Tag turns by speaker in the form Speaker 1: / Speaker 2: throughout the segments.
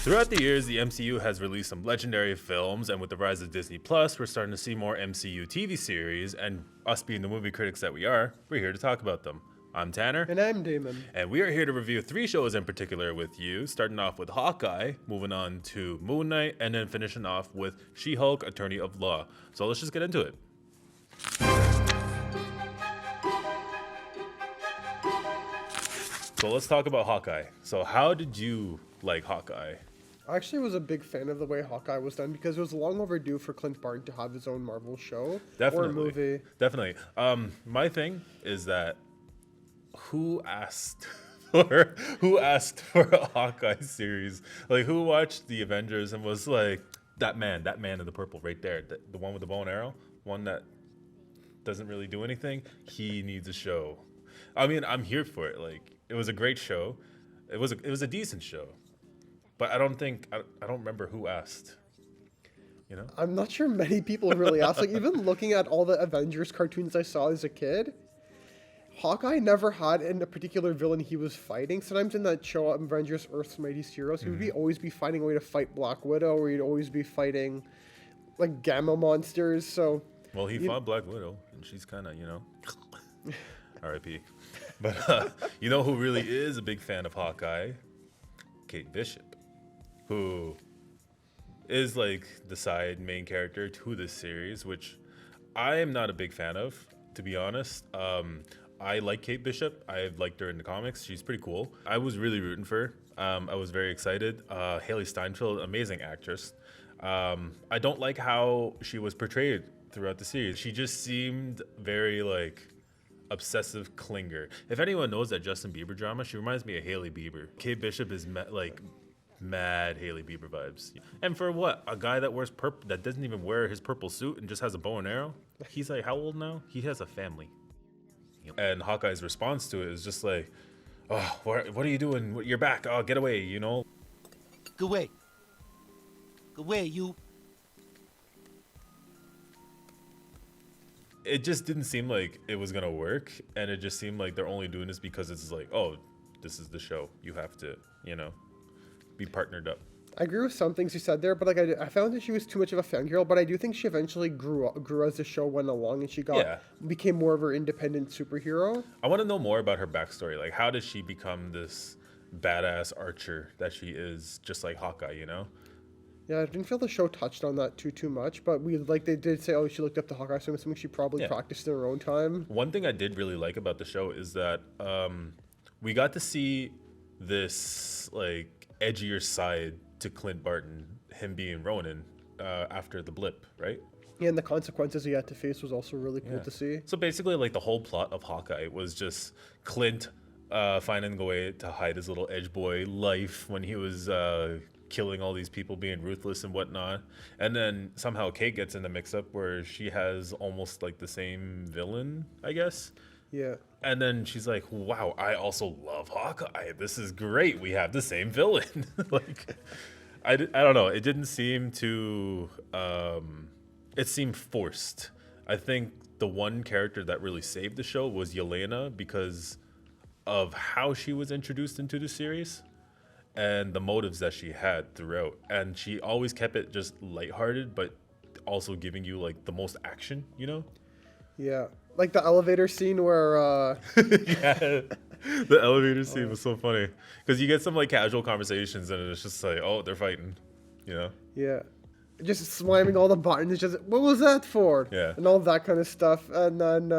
Speaker 1: Throughout the years, the MCU has released some legendary films, and with the rise of Disney Plus, we're starting to see more MCU TV series, and us being the movie critics that we are, we're here to talk about them. I'm Tanner.
Speaker 2: And I'm Damon.
Speaker 1: And we are here to review 3 shows in particular with you, starting off with Hawkeye, moving on to Moon Knight, and then finishing off with She-Hulk, Attorney of Law. So let's just get into it. So let's talk about Hawkeye. So how did you like Hawkeye?
Speaker 2: I actually was a big fan of the way Hawkeye was done because it was long overdue for Clint Barton to have his own Marvel show or movie.
Speaker 1: Definitely. My thing is that who asked for a Hawkeye series? Like, who watched the Avengers and was like, that man in the purple right there, the one with the bow and arrow, one that doesn't really do anything, he needs a show. I mean, I'm here for it. Like, it was a great show. It was a decent show. But I don't remember who asked. You know?
Speaker 2: I'm not sure many people really asked. Like, even looking at all the Avengers cartoons I saw as a kid, Hawkeye never had a particular villain he was fighting. Sometimes in that show, Avengers Earth's Mightiest Heroes, he would always be finding a way to fight Black Widow, or he'd always be fighting, like, gamma monsters, so...
Speaker 1: Well, he fought Black Widow, and she's kind of, R.I.P. But you know who really is a big fan of Hawkeye? Kate Bishop, who is like the side main character to this series, which I am not a big fan of, to be honest. I like Kate Bishop. I've liked her in the comics. She's pretty cool. I was really rooting for her. I was very excited. Haley Steinfeld, amazing actress. I don't like how she was portrayed throughout the series. She just seemed very like obsessive clinger. If anyone knows that Justin Bieber drama, she reminds me of Hailey Bieber. Kate Bishop is mad Hailey Bieber vibes. And for what? A guy that wears purple, that doesn't even wear his purple suit and just has a bow and arrow? He's like, how old now? He has a family. And Hawkeye's response to it is just like, oh, what are you doing? You're back. Oh, get away,
Speaker 3: Go away. Go away, you.
Speaker 1: It just didn't seem like it was gonna work, and it just seemed like they're only doing this because it's like, oh, this is the show. You have to, be partnered up.
Speaker 2: I agree with some things you said there, but like I found that she was too much of a fangirl, but I do think she eventually grew as the show went along, and she became more of her independent superhero.
Speaker 1: I want to know more about her backstory. Like, how did she become this badass archer that she is, just like Hawkeye,
Speaker 2: Yeah, I didn't feel the show touched on that too much, but they did say, oh, she looked up to Hawkeye, so I'm assuming she probably practiced in her own time.
Speaker 1: One thing I did really like about the show is that we got to see this like edgier side to Clint Barton, him being Ronin after the blip, right?
Speaker 2: Yeah, and the consequences he had to face was also really cool to see.
Speaker 1: So basically, like, the whole plot of Hawkeye was just Clint finding a way to hide his little edge boy life when he was killing all these people, being ruthless and whatnot. And then somehow Kate gets in the mix-up where she has almost like the same villain, I guess.
Speaker 2: Yeah.
Speaker 1: And then she's like, wow, I also love Hawkeye. This is great. We have the same villain. Like, I don't know. It didn't seem to... it seemed forced. I think the one character that really saved the show was Yelena because of how she was introduced into the series and the motives that she had throughout. And she always kept it just lighthearted, but also giving you, like, the most action,
Speaker 2: Yeah. Like the elevator scene where...
Speaker 1: Yeah, the elevator scene was so funny. Because you get some, like, casual conversations, and it's just like, oh, they're fighting,
Speaker 2: Yeah. Just slamming all the buttons, just, what was that for?
Speaker 1: Yeah.
Speaker 2: And all that kind of stuff. And then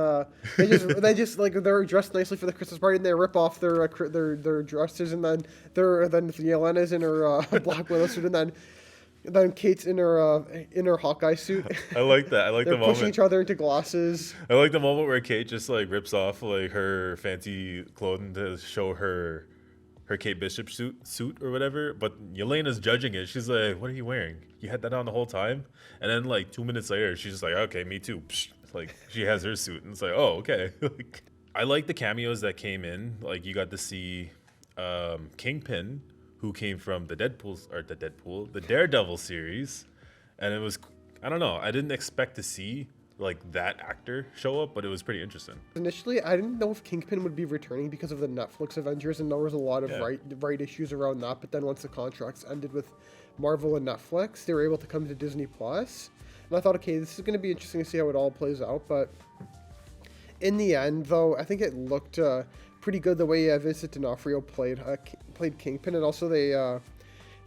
Speaker 2: they just like, they're dressed nicely for the Christmas party, and they rip off their dresses, and then Yelena's in her Black Widow suit, and then Kate's in her Hawkeye suit.
Speaker 1: I like that. I like the moment.
Speaker 2: They're pushing each other into glasses.
Speaker 1: I like the moment where Kate just, like, rips off, like, her fancy clothing to show her Kate Bishop suit or whatever, but Yelena's judging it. She's like, what are you wearing? You had that on the whole time? And then, like, 2 minutes later, she's just like, okay, me too. Like, she has her suit, and it's like, oh, okay. Like, I like the cameos that came in. Like, you got to see Kingpin, who came from the Daredevil series, and it was, I don't know, I didn't expect to see like that actor show up, but it was pretty interesting.
Speaker 2: Initially, I didn't know if Kingpin would be returning because of the Netflix Avengers, and there was a lot of
Speaker 1: Yeah.
Speaker 2: right issues around that. But then once the contracts ended with Marvel and Netflix, they were able to come to Disney Plus, and I thought, okay, this is going to be interesting to see how it all plays out. But in the end, though, I think it looked pretty good the way Vincent D'Onofrio played Kingpin, and also they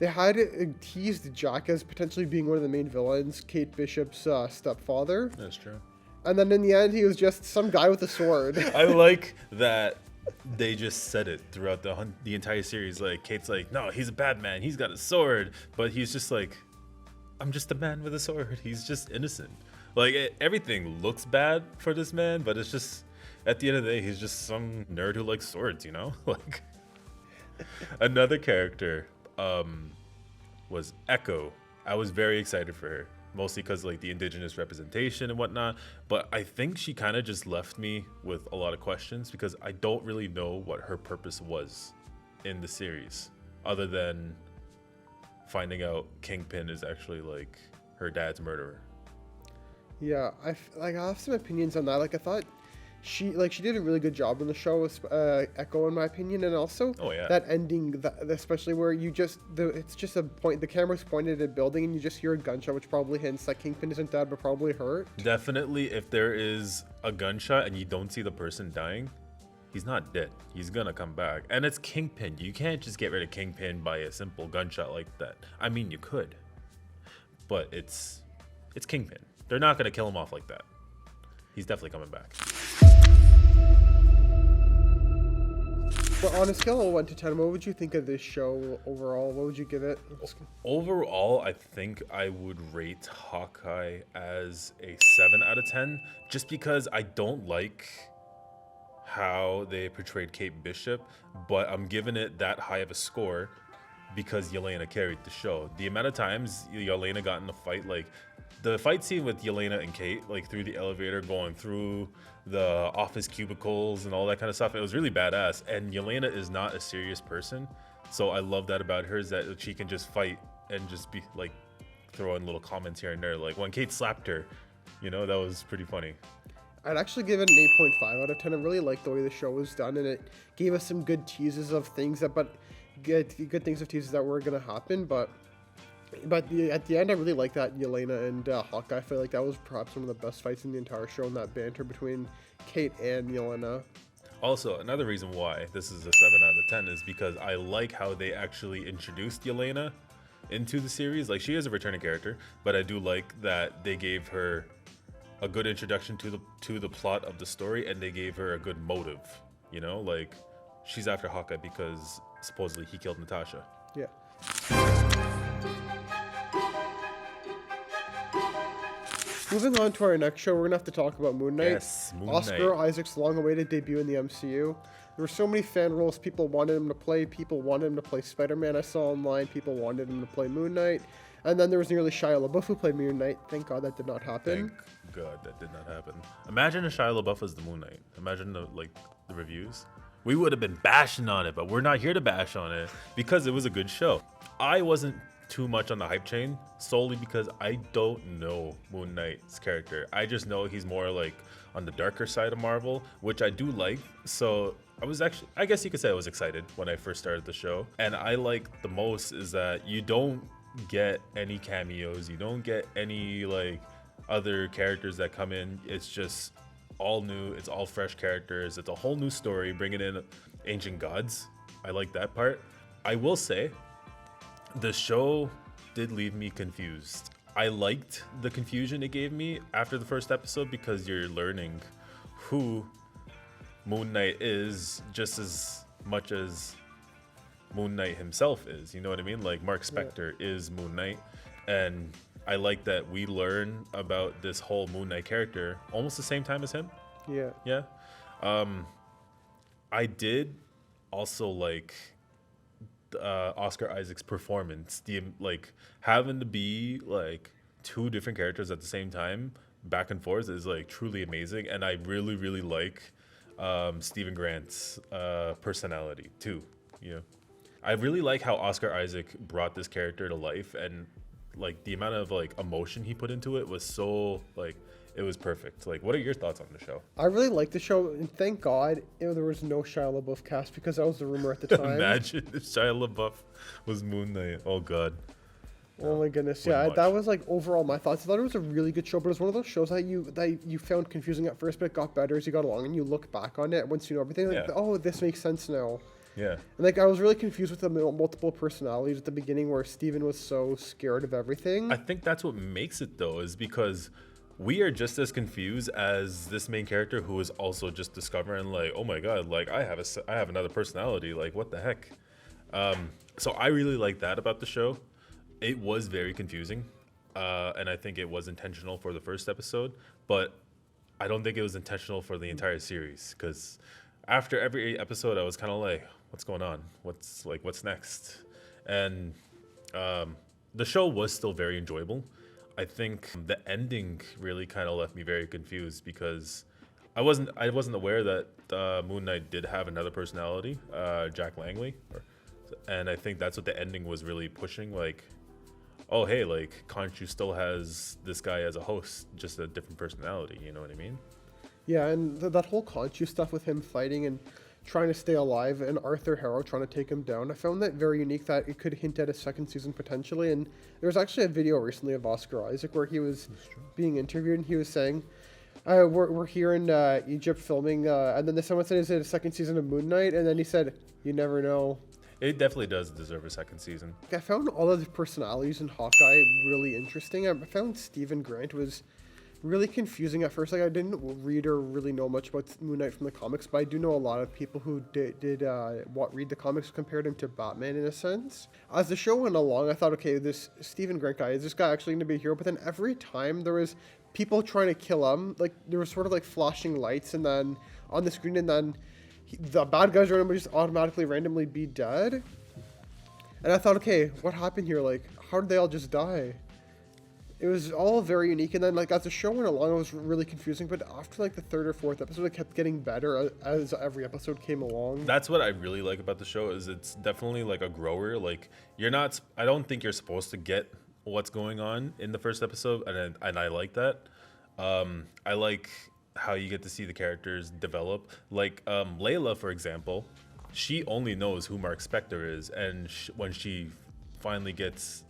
Speaker 2: had teased Jack as potentially being one of the main villains, Kate Bishop's stepfather.
Speaker 1: That's true.
Speaker 2: And then in the end, he was just some guy with a sword.
Speaker 1: I like that they just said it throughout the entire series. Like Kate's like, no, he's a bad man. He's got a sword, but he's just like, I'm just a man with a sword. He's just innocent. Like everything looks bad for this man, but it's just at the end of the day, he's just some nerd who likes swords. You know, like another character was Echo. I was very excited for her, mostly because like the indigenous representation and whatnot. But I think she kind of just left me with a lot of questions because I don't really know what her purpose was in the series, other than finding out Kingpin is actually like her dad's murderer.
Speaker 2: Yeah, I have some opinions on that. Like I thought she did a really good job in the show with Echo, in my opinion, and also
Speaker 1: Oh, yeah.
Speaker 2: that ending, especially where it's just a point, the camera's pointed at a building and you just hear a gunshot, which probably hints that Kingpin isn't dead but probably hurt.
Speaker 1: Definitely, if there is a gunshot and you don't see the person dying, he's not dead. He's gonna come back. And it's Kingpin. You can't just get rid of Kingpin by a simple gunshot like that. I mean, you could, but it's Kingpin. They're not gonna kill him off like that. He's definitely coming back.
Speaker 2: But on a scale of 1 to 10, what would you think of this show overall? What would you give it?
Speaker 1: Overall, I think I would rate Hawkeye as a 7 out of 10, just because I don't like how they portrayed Kate Bishop, but I'm giving it that high of a score because Yelena carried the show. The amount of times Yelena got in a fight, like the fight scene with Yelena and Kate, like through the elevator, going through the office cubicles and all that kind of stuff, it was really badass. And Yelena is not a serious person, so I love that about her, is that she can just fight and just be like throwing little comments here and there. Like when Kate slapped her, you know, that was pretty funny.
Speaker 2: I'd actually give it an 8.5 out of 10. I really liked the way the show was done, and it gave us some good teases of things good things of teases that were gonna happen. But at the end, I really like that Yelena and Hawkeye. I feel like that was perhaps one of the best fights in the entire show, and that banter between Kate and Yelena.
Speaker 1: Also, another reason why this is a 7 out of 10 is because I like how they actually introduced Yelena into the series. Like, she is a returning character, but I do like that they gave her a good introduction to the plot of the story, and they gave her a good motive. You know, like she's after Hawkeye because supposedly he killed Natasha.
Speaker 2: Yeah. Moving on to our next show, we're gonna have to talk about Moon Knight.
Speaker 1: Yes, Moon
Speaker 2: Oscar
Speaker 1: Knight.
Speaker 2: Isaac's long-awaited debut in the MCU. There were so many fan roles people wanted him to play. People wanted him to play Spider-Man. I saw online people wanted him to play Moon Knight, and then there was nearly Shia LaBeouf who played Moon Knight. Thank God that did not happen.
Speaker 1: Thank God that did not happen. Imagine if Shia LaBeouf was the Moon Knight. Imagine the reviews. We would have been bashing on it, but we're not here to bash on it because it was a good show. I wasn't too much on the hype train solely because I don't know Moon Knight's character. I just know he's more like on the darker side of Marvel, which I do like. So I guess you could say I was excited when I first started the show. And I like the most is that you don't get any cameos, you don't get any like other characters that come in. It's just all new, it's all fresh characters, it's a whole new story, bringing in ancient gods. I like that part. I will say the show did leave me confused. I liked the confusion it gave me after the first episode because you're learning who Moon Knight is just as much as Moon Knight himself is. You know what I mean? Like Mark Spector is Moon Knight, and I like that we learn about this whole Moon Knight character almost the same time as him.
Speaker 2: Yeah.
Speaker 1: Yeah. I did also like Oscar Isaac's performance. Like having to be like two different characters at the same time, back and forth, is like truly amazing. And I really, really like Stephen Grant's personality too. You know, I really like how Oscar Isaac brought this character to life, and like the amount of like emotion he put into it was so like it was perfect. Like, what are your thoughts on the show?
Speaker 2: I really liked the show, and thank God there was no Shia LaBeouf cast because that was the rumor at the time.
Speaker 1: Imagine if Shia LaBeouf was Moon Knight. Oh God.
Speaker 2: Oh my goodness,
Speaker 1: Wouldn't
Speaker 2: yeah,
Speaker 1: watch.
Speaker 2: that was like overall my thoughts. I thought it was a really good show, but it was one of those shows that you found confusing at first, but it got better as you got along, and you look back on it once you know everything. Like,
Speaker 1: Yeah.
Speaker 2: oh, this makes sense now.
Speaker 1: Yeah.
Speaker 2: And like I was really confused with the multiple personalities at the beginning, where Steven was so scared of everything.
Speaker 1: I think that's what makes it though, is because we are just as confused as this main character who is also just discovering like, oh my God, like I have another personality. Like what the heck? So I really like that about the show. It was very confusing, and I think it was intentional for the first episode, but I don't think it was intentional for the entire series, because after every episode I was kind of like, what's going on? What's next? And the show was still very enjoyable. I think the ending really kind of left me very confused, because I wasn't aware that Moon Knight did have another personality, Jack Langley, and I think that's what the ending was really pushing. Like, oh hey, like Khonshu still has this guy as a host, just a different personality. You know what I mean?
Speaker 2: Yeah, and that whole Khonshu stuff with him fighting and trying to stay alive, and Arthur Harrow trying to take him down, I found that very unique, that it could hint at a second season potentially. And there was actually a video recently of Oscar Isaac where he was being interviewed, and he was saying, we're here in Egypt filming, and then someone said, is it a second season of Moon Knight? And then he said, you never know.
Speaker 1: It definitely does deserve a second season.
Speaker 2: I found all of the personalities in Hawkeye really interesting. I found Stephen Grant was really confusing at first. Like, I didn't read or really know much about Moon Knight from the comics, but I do know a lot of people who did read the comics compared him to Batman in a sense. As the show went along, I thought, okay, this Stephen Grant guy, is this guy actually going to be a hero? But then every time there was people trying to kill him, like there was sort of like flashing lights and then on the screen, and then the bad guys are going to just automatically randomly be dead. And I thought, okay, what happened here? Like, how did they all just die? It was all very unique, and then like as the show went along, it was really confusing. But after like the third or fourth episode, it kept getting better as every episode came along.
Speaker 1: That's what I really like about the show, is it's definitely like a grower. Like, I don't think you're supposed to get what's going on in the first episode, and I like that. I like how you get to see the characters develop. Like Layla, for example, she only knows who Mark Spector is, and when she finally gets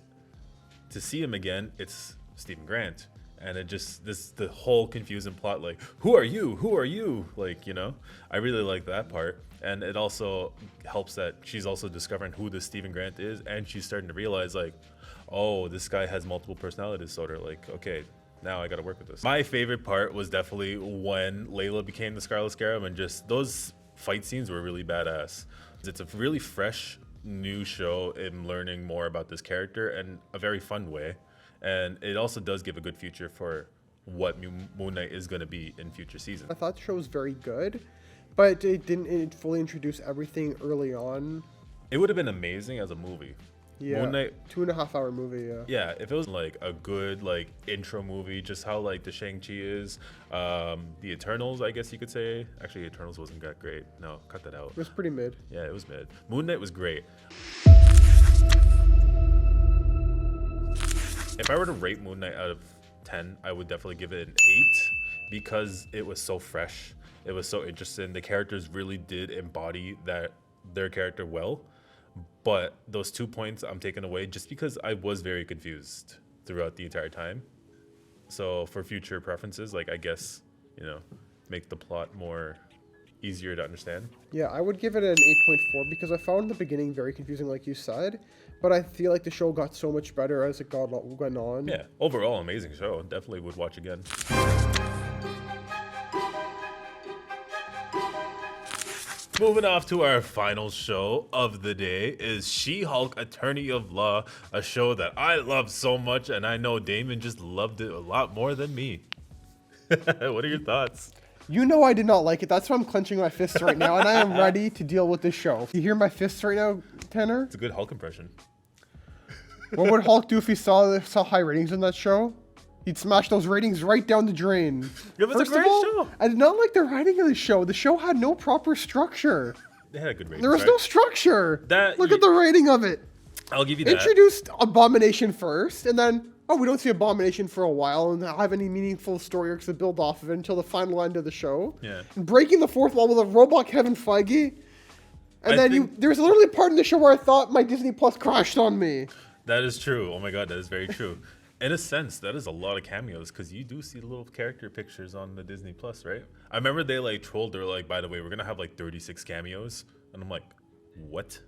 Speaker 1: to see him again, it's Stephen Grant. And it just, the whole confusing plot, like, who are you, like, you know, I really like that part. And it also helps that she's also discovering who this Stephen Grant is, and she's starting to realize, like, oh, this guy has multiple personality disorder. Like, okay, now I gotta work with this. My favorite part was definitely when Layla became the Scarlet Scarab, and just those fight scenes were really badass. It's a really fresh new show in learning more about this character in a very fun way, and it also does give a good future for what Moon Knight is going to be in future seasons.
Speaker 2: I thought the show was very good, but it didn't fully introduce everything early on.
Speaker 1: It would have been amazing as a movie.
Speaker 2: Yeah,
Speaker 1: Moon Knight,
Speaker 2: 2.5 hour movie.
Speaker 1: yeah, if it was like a good like intro movie, just how like the Shang-Chi is, the Eternals, I guess you could say. Actually, Eternals wasn't that great. No, cut that out.
Speaker 2: It was pretty mid.
Speaker 1: Yeah, it was mid. Moon Knight was great. If I were to rate Moon Knight out of 10, I would definitely give it an 8, because it was so fresh. It was so interesting. The characters really did embody their character well. But those 2 points I'm taking away just because I was very confused throughout the entire time. So for future preferences, like, I guess, you know, make the plot more easier to understand.
Speaker 2: Yeah, I would give it an 8.4 because I found the beginning very confusing, like you said. But I feel like the show got so much better as it went on.
Speaker 1: Yeah, overall, amazing show. Definitely would watch again. Moving off to our final show of the day is She-Hulk Attorney of Law, a show that I love so much, and I know Damon just loved it a lot more than me. What are your thoughts?
Speaker 2: You know I did not like it. That's why I'm clenching my fists right now, and I am ready to deal with this show. You hear my fists right now, Tanner?
Speaker 1: It's a good Hulk impression.
Speaker 2: What would Hulk do if he saw high ratings in that show? He'd smash those ratings right down the drain.
Speaker 1: It was
Speaker 2: First
Speaker 1: a great
Speaker 2: of all,
Speaker 1: show.
Speaker 2: I did not like the writing of the show. The show had no proper structure.
Speaker 1: They had a good rating.
Speaker 2: There was no structure.
Speaker 1: That
Speaker 2: Look
Speaker 1: you-
Speaker 2: at the rating of it.
Speaker 1: I'll give you that.
Speaker 2: Introduced Abomination first, and then oh, we don't see Abomination for a while and have any meaningful story arcs to build off of it until the final end of the show.
Speaker 1: Yeah.
Speaker 2: And breaking the fourth wall with a robot Kevin Feige. And
Speaker 1: I
Speaker 2: then
Speaker 1: think-
Speaker 2: there's literally a part in the show where I thought my Disney Plus crashed on me.
Speaker 1: That is true. Oh my god, that is very true. In a sense, that is a lot of cameos because you do see little character pictures on the Disney Plus, right? I remember they like trolled. They're like, by the way, we're gonna have like 36 cameos, and I'm like, what?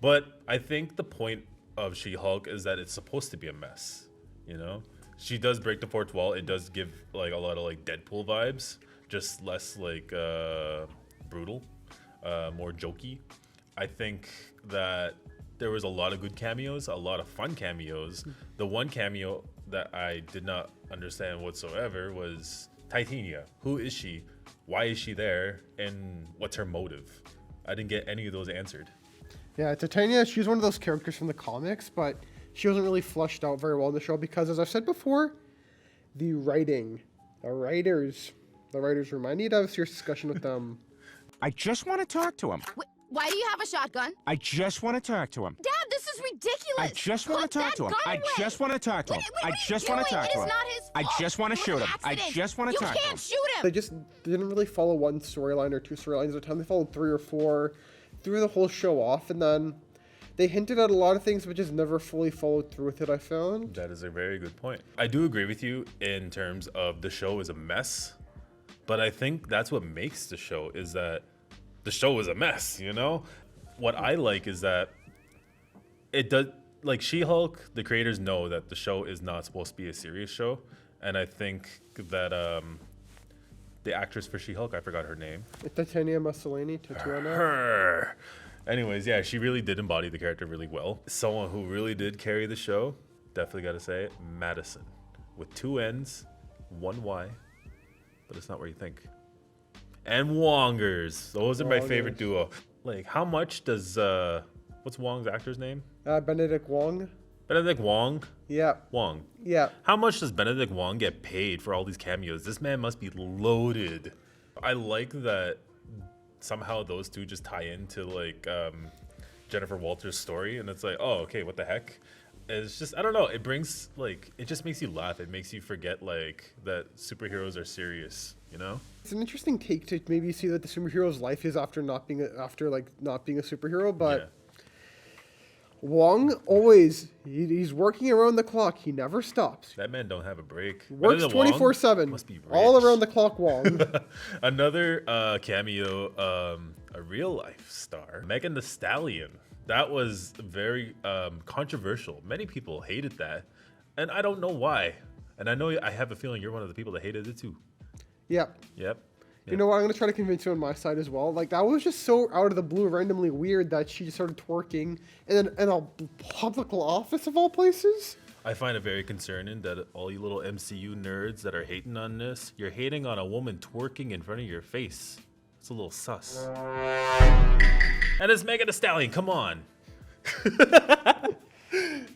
Speaker 1: But I think the point of She-Hulk is that it's supposed to be a mess. You know, she does break the fourth wall. It does give like a lot of like Deadpool vibes, just less like brutal, more jokey. I think that there was a lot of good cameos, a lot of fun cameos. The one cameo that I did not understand whatsoever was Titania. Who is she? Why is she there? And what's her motive? I didn't get any of those answered.
Speaker 2: Yeah, Titania, she's one of those characters from the comics, but she wasn't really fleshed out very well in the show because, as I've said before, the writers room. I need to have a serious discussion with them.
Speaker 4: I just want to talk to him.
Speaker 5: Why do you have a shotgun?
Speaker 4: I just want to talk to him.
Speaker 5: Dad, this is ridiculous.
Speaker 4: I just want to
Speaker 5: Put
Speaker 4: talk to him.
Speaker 5: that gun
Speaker 4: I
Speaker 5: away.
Speaker 4: just want to talk to him.
Speaker 5: What
Speaker 4: I
Speaker 5: are you
Speaker 4: just want to
Speaker 5: doing?
Speaker 4: talk to
Speaker 5: It
Speaker 4: him.
Speaker 5: is not his
Speaker 4: I
Speaker 5: fault.
Speaker 4: just want to
Speaker 5: It was
Speaker 4: shoot
Speaker 5: an
Speaker 4: him. I
Speaker 5: accident.
Speaker 4: just want to talk to
Speaker 5: You
Speaker 4: him.
Speaker 5: can't shoot
Speaker 2: They
Speaker 5: him.
Speaker 2: just didn't really follow one storyline or two storylines at a time. They followed 3 or 4, threw the whole show off, and then they hinted at a lot of things, but just never fully followed through with it, I found.
Speaker 1: That is a very good point. I do agree with you in terms of the show is a mess, but I think that's what makes the show is that the show is a mess, you know? What I like is that it does, like She-Hulk, the creators know that the show is not supposed to be a serious show, and I think that the actress for She-Hulk, I forgot her name.
Speaker 2: Titania Mussolini, Tatiana.
Speaker 1: Her. Anyways, yeah, she really did embody the character really well. Someone who really did carry the show, definitely got to say it, Madison. With 2 N's, 1 Y, but it's not where you think. And Wongers. Those are my favorite
Speaker 2: Wongers.
Speaker 1: duo. Like, how much does, what's Wong's actor's name?
Speaker 2: Benedict Wong.
Speaker 1: Benedict Wong?
Speaker 2: Yeah,
Speaker 1: Wong.
Speaker 2: yeah.
Speaker 1: How much does Benedict Wong get paid for all these cameos? This man must be loaded. I like that somehow those two just tie into like Jennifer Walters' story, and it's like, oh, okay, what the heck? It's just, I don't know. It brings like, it just makes you laugh. It makes you forget like that superheroes are serious, you know?
Speaker 2: It's an interesting take to maybe see that the superhero's life is after not being a superhero, but
Speaker 1: Yeah.
Speaker 2: Wong always he's working around the clock. He never stops.
Speaker 1: That man don't have a break.
Speaker 2: Works
Speaker 1: Benedict Wong
Speaker 2: 24/7.
Speaker 1: must be
Speaker 2: All
Speaker 1: rich.
Speaker 2: around the clock, Wong.
Speaker 1: Another cameo, a real life star, Megan Thee Stallion. That was very controversial. Many people hated that, and I don't know why. And I know I have a feeling you're one of the people that hated it too.
Speaker 2: Yep.
Speaker 1: Yep.
Speaker 2: You know what? I'm gonna try to convince you on my side as well. Like that was just so out of the blue, randomly weird that she just started twerking in a public office of all places.
Speaker 1: I find it very concerning that all you little MCU nerds that are hating on this, you're hating on a woman twerking in front of your face. It's a little sus. And it's Megan Thee Stallion. Come on.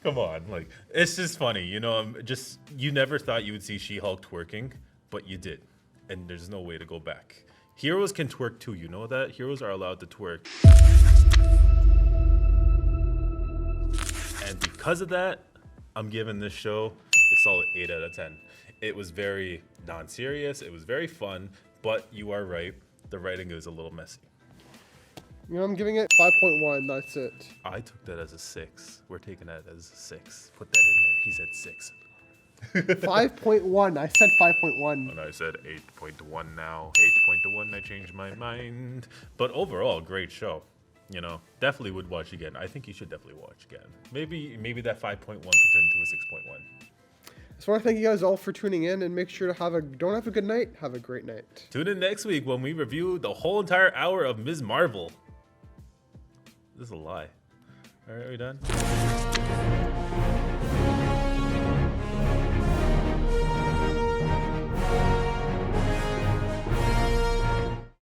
Speaker 1: Come on. Like, it's just funny. You know, you never thought you would see She-Hulk twerking, but you did. And there's no way to go back. Heroes can twerk too. You know that? Heroes are allowed to twerk. And because of that, I'm giving this show a solid 8 out of 10. It was very non-serious. It was very fun. But you are right. The writing is a little messy.
Speaker 2: You know, I'm giving it 5.1. That's it.
Speaker 1: I took that as a 6. We're taking that as a 6. Put that in there. He said 6.
Speaker 2: 5.1. I said 5.1.
Speaker 1: And I said 8.1 now. 8.1, I changed my mind. But overall, great show. You know, definitely would watch again. I think you should definitely watch again. Maybe that 5.1 could turn into a 6.1.
Speaker 2: Just want to thank you guys all for tuning in and make sure to don't have a good night. Have a great night.
Speaker 1: Tune in next week when we review the whole entire hour of Ms. Marvel. This is a lie. All right, are we done?